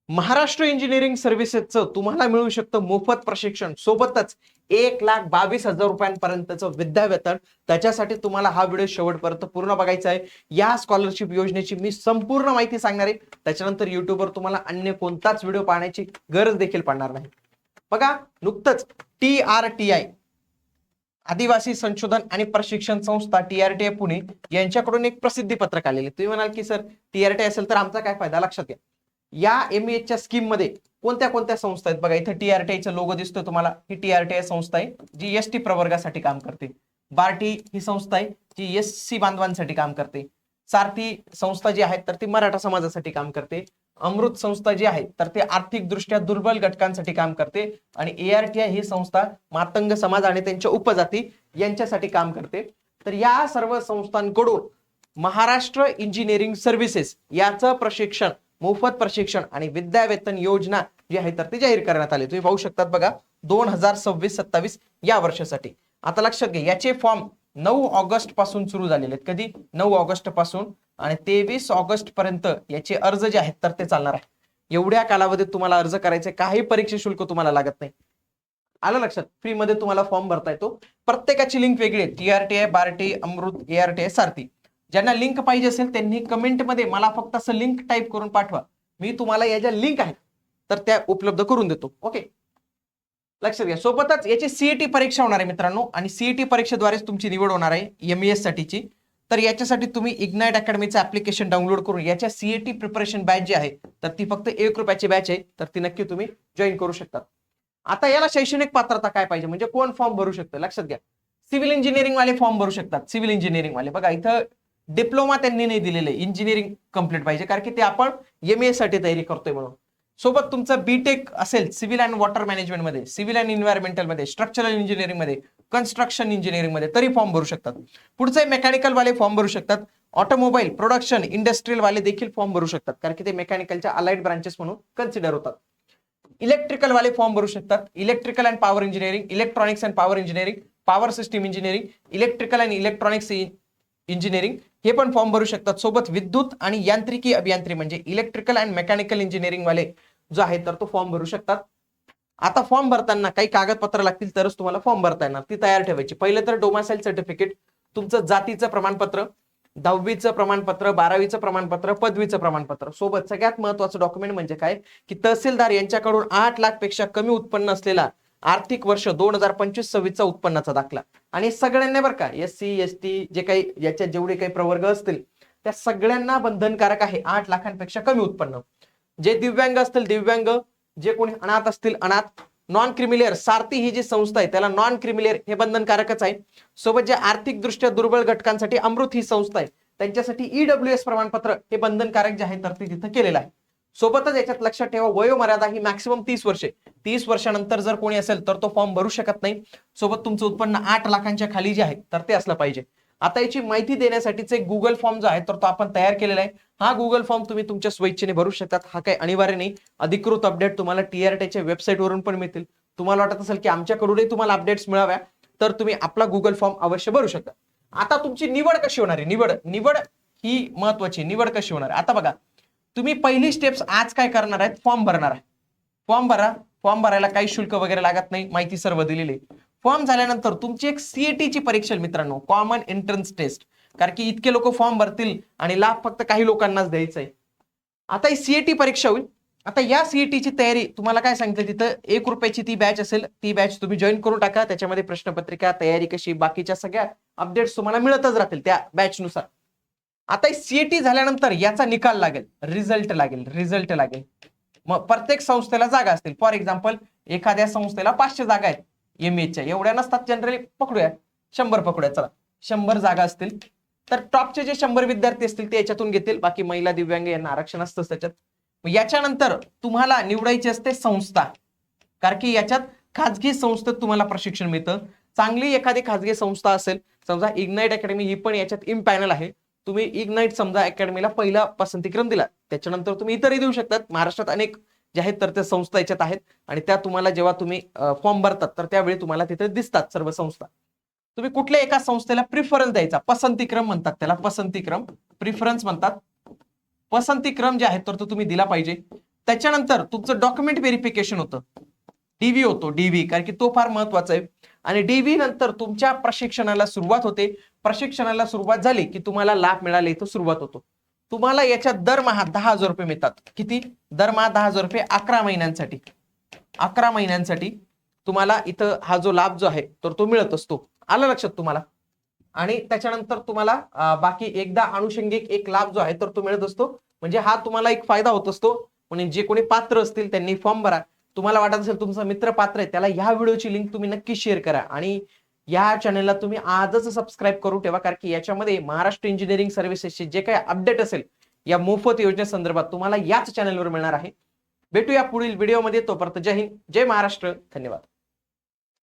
Maharashtra engineering सर्व्हिसेसचं तुम्हाला मिळू शकतं मोफत प्रशिक्षण, सोबतच 1,22,000 रुपयांपर्यंतचं विद्यावेतन. त्याच्यासाठी तुम्हाला हा व्हिडिओ शेवटपर्यंत पूर्ण बघायचा आहे. या स्कॉलरशिप योजनेची मी संपूर्ण माहिती सांगणार आहे. त्याच्यानंतर युट्यूबवर तुम्हाला अन्य कोणताच व्हिडिओ पाहण्याची गरज देखील पडणार नाही. बघा, नुकतंच TRTI आदिवासी संशोधन आणि प्रशिक्षण संस्था TRTI पुणे यांच्याकडून एक प्रसिद्धी पत्रक आलेले. तुम्ही म्हणाल की सर TRTI असेल तर आमचा काय फायदा, लक्षात घ्या. या MEHच्या स्कीम मध्ये कोणत्या कोणत्या संस्था आहेत बघा. इथं TRTIचा लोगो दिसतोय तुम्हाला. ही TRTI संस्था आहे जी ST प्रवर्गासाठी काम करते. बार्टी ही संस्था आहे जी SC बांधवांसाठी काम करते. सारथी संस्था जी आहे तर ती मराठा समाजासाठी काम करते. अमृत संस्था जी आहे तर ते आर्थिकदृष्ट्या दुर्बल घटकांसाठी काम करते. आणि ARTI ही संस्था मातंग समाज आणि त्यांच्या उपजाती यांच्यासाठी काम करते. तर या सर्व संस्थांकडून महाराष्ट्र इंजिनिअरिंग सर्व्हिसेस याचं प्रशिक्षण, मोफत प्रशिक्षण आणि विद्यावेतन योजना जी आहे तर ती जाहीर करण्यात आली. तुम्ही पाहू शकतात बघा, 2026-27 या वर्षासाठी. आता लक्षात घ्या, याचे फॉर्म 9 ऑगस्ट पासून सुरू झालेले आहेत. कधी? 9 ऑगस्ट पासून आणि 23 ऑगस्ट पर्यंत याचे अर्ज जे आहेत तर ते चालणार आहे. एवढ्या कालावधीत तुम्हाला अर्ज करायचे, काही परीक्षा शुल्क तुम्हाला लागत नाही. आलं लक्षात? फ्री मध्ये तुम्हाला फॉर्म भरता येतो. प्रत्येकाची लिंक वेगळी आहे. TRTI, बार्टी, अमृत, ARTI, सारथी. ज्यांना लिंक पाहिजे असेल त्यांनी कमेंट मध्ये मला फक्त असं लिंक टाईप करून पाठवा. मी तुम्हाला या ज्या लिंक आहेत तर त्या उपलब्ध करून देतो. ओके, लक्षात घ्या. सोबतच याची CET परीक्षा होणार आहे मित्रांनो, आणि CET परीक्षेद्वारेच तुमची निवड होणार आहे MES साठीची. तर याच्यासाठी तुम्ही इग्नाइट अकॅडमीचं ऍप्लिकेशन डाउनलोड करून याच्या CET प्रिपरेशन बॅच जी आहे तर ती फक्त 1 रुपयाची बॅच आहे, तर ती नक्की तुम्ही जॉईन करू शकता. आता याला शैक्षणिक पात्रता काय पाहिजे, म्हणजे कोण फॉर्म भरू शकतं, लक्षात घ्या. सिव्हिल इंजिनिअरिंग वाले फॉर्म भरू शकतात. सिव्हिल इंजिनिअरिंग वाले बघा, इथं डिप्लोमा त्यांनी नाही दिलेले, इंजिनिअरिंग कंप्लीट पाहिजे, कारण की ते आपण MES साठी तयारी करतोय म्हणून. सोबत तुमचं BTech असेल सिव्हिल अँड वॉटर मॅनेजमेंट मध्ये, सिव्हिल अँड एन्व्हायरमेंटल मध्ये, स्ट्रक्चरल इंजिनिअरिंग मध्ये, कन्स्ट्रक्शन इंजिनिअरिंग मध्ये तरी फॉर्म भरू शकतात. पुढचे मेकॅनिकल वाले फॉर्म भरू शकतात. ऑटोमोबाईल, प्रोडक्शन, इंडस्ट्रियल वाले देखील फॉर्म भरू शकतात, कारण की ते मेकॅनिकलच्या अलाइड ब्रांचेस म्हणून कन्सिडर होतात. इलेक्ट्रिकल वाले फॉर्म भरू शकतात. Electrical and power engineering, electronics and power engineering, power system engineering, electrical and electronics engineering हे पण फॉर्म भरू शकतात. सोबत विद्युत आणि यांत्रिकी अभियांत्रिकी म्हणजे इलेक्ट्रिकल अँड मेकॅनिकल इंजिनिअरिंग वाले जो आहे तर तो फॉर्म भरू शकतात. आता फॉर्म भरताना काही कागदपत्र लागतील तरच तुम्हाला फॉर्म भरता येणार, ती तयार ठेवायची. पहिलं तर डोमासाईल सर्टिफिकेट, तुमचं जातीचं प्रमाणपत्र, 10वीचं प्रमाणपत्र, 12वीचं प्रमाणपत्र, पदवीचं प्रमाणपत्र. सोबत सगळ्यात महत्वाचं डॉक्युमेंट म्हणजे काय की तहसीलदार यांच्याकडून 8 लाख पेक्षा कमी उत्पन्न असलेला आर्थिक वर्ष 2025-26चा उत्पन्नाचा दाखला. आणि सगळ्यांना बरं का, SC ST जे काही याच्यात जेवढे काही प्रवर्ग असतील त्या सगळ्यांना बंधनकारक आहे 8 लाखांपेक्षा कमी उत्पन्न. जे दिव्यांग असतील दिव्यांग, जे कोणी अनाथ असतील अनाथ, नॉन क्रिमिलियर सारथी ही जी संस्था आहे त्याला नॉन क्रिमिलियर हे बंधनकारकच आहे. सोबत जे आर्थिक दृष्ट्या दुर्बल घटकांसाठी अमृत ही संस्था आहे त्यांच्यासाठी EWS प्रमाणपत्र हे बंधनकारक जे आहे तर ते तिथं केलेलं आहे. सोबतच याच्यात लक्षात ठेवा, वयोमर्यादा ही मॅक्सिमम 30 वर्षे. 30 वर्षानंतर जर कोणी असेल तर तो फॉर्म भरू शकत नाही. सोबत तुमचं उत्पन्न 8 लाखांच्या खाली जे आहे तर ते असलं पाहिजे. आता याची माहिती देण्यासाठीच एक गुगल फॉर्म जो आहे तर तो आपण तयार केलेला आहे. हा गुगल फॉर्म तुम्ही तुमच्या स्वइच्छेने भरू शकतात. हा काही अनिवार्य नाही. अधिकृत अपडेट तुम्हाला TRTIच्या वेबसाईटवरून पण मिळतील. तुम्हाला वाटत असेल की आमच्याकडूनही तुम्हाला अपडेट्स मिळाव्या तर तुम्ही आपला गुगल फॉर्म अवश्य भरू शकता. आता तुमची निवड कशी होणार आहे, निवड ही महत्वाची. निवड कशी होणार आहे आता बघा, तुम्ही पहिली स्टेप्स आज काय करणार आहेत, फॉर्म भरणार आहे. फॉर्म भरा. फॉर्म भरायला काही शुल्क वगैरे लागत नाही, माहिती सर्व दिलेली. फॉर्म झाल्यानंतर तुमची एक CETची परीक्षा मित्रांनो, कॉमन एंट्रन्स टेस्ट, कारण की इतके लोक फॉर्म भरतील आणि लाभ फक्त काही लोकांनाच द्यायचा आहे. आता ही CET परीक्षा होईल. आता या CETची तयारी तुम्हाला काय सांगितलं, तिथं 1 रुपयाची ती बॅच असेल, ती बॅच तुम्ही जॉईन करून टाका. त्याच्यामध्ये प्रश्नपत्रिका, तयारी कशी, बाकीच्या सगळ्या अपडेट्स तुम्हाला मिळतच राहतील त्या बॅच नुसार. आता CET झाल्यानंतर याचा निकाल लागेल, रिझल्ट लागेल. मग प्रत्येक संस्थेला जागा असतील. फॉर एक्झाम्पल एखाद्या संस्थेला 500 जागा आहेत MEHच्या, एवढ्या नसतात जनरली, पकडूया 100 पकडूया, चला 100 जागा असतील तर टॉपचे जे 100 विद्यार्थी असतील ते याच्यातून घेतील. बाकी महिला, दिव्यांग यांना आरक्षण असतं त्याच्यात. याच्यानंतर तुम्हाला निवडायची असते संस्था, कारण की याच्यात खाजगी संस्थेत तुम्हाला प्रशिक्षण मिळतं. चांगली एखादी खाजगी संस्था असेल, समजा इग्नाइट अकॅडमी ही पण याच्यात इम्पॅनल आहे. तुम्ही इग्नाइट समजा अकॅडमीला पहिला पसंतीक्रम दिला, त्याच्यानंतर तुम्ही इतरही देऊ शकतात. महाराष्ट्रात अनेक जे आहेत तर त्या संस्था याच्यात आहेत आणि त्या तुम्हाला जेव्हा तुम्ही फॉर्म भरतात तर त्यावेळी तुम्हाला तिथे दिसतात सर्व संस्था. तुम्ही कुठल्या एका संस्थेला प्रिफरन्स द्यायचा, पसंतीक्रम म्हणतात त्याला, पसंतीक्रम, प्रिफरन्स म्हणतात. पसंतीक्रम जे आहे तर तो तुम्ही दिला पाहिजे. त्याच्यानंतर तुमचं डॉक्युमेंट व्हेरिफिकेशन होतं, डीव्ही होतो, डीव्ही, कारण की तो फार महत्वाचा आहे. आणि डीव्ही नंतर तुमच्या प्रशिक्षणाला सुरुवात होते. प्रशिक्षणाला सुरुवात झाली की तुम्हाला लाभ मिळाले इथं सुरुवात होतो. तुम्हाला याच्यात दरमहा 10,000 रुपये मिळतात. किती? दरमहा 10,000 रुपये 11 महिन्यांसाठी. 11 महिन्यांसाठी तुम्हाला इथं हा जो लाभ जो आहे तर तो मिळत असतो. आलं लक्षात तुम्हाला? आणि त्याच्यानंतर तुम्हाला बाकी एकदा अनुषंगिक एक लाभ जो आहे तर तो मिळत असतो. म्हणजे हा तुम्हाला एक फायदा होत असतो. म्हणजे जे कोणी पात्र असतील त्यांनी फॉर्म भरा. तुम्हाला वाटत असेल तुमचा मित्र पात्र आहे, त्याला ह्या व्हिडिओची लिंक तुम्ही नक्की शेअर करा आणि या चॅनलला तुम्ही आजच सबस्क्राईब करून ठेवा, कारण की याच्यामध्ये महाराष्ट्र इंजिनिअरिंग सर्व्हिसेसचे जे काही अपडेट असेल या मोफत योजनेसंदर्भात तुम्हाला याच चॅनलवर मिळणार आहे. भेटूया पुढील व्हिडिओमध्ये. तोपर्यंत जय हिंद, जय महाराष्ट्र, धन्यवाद.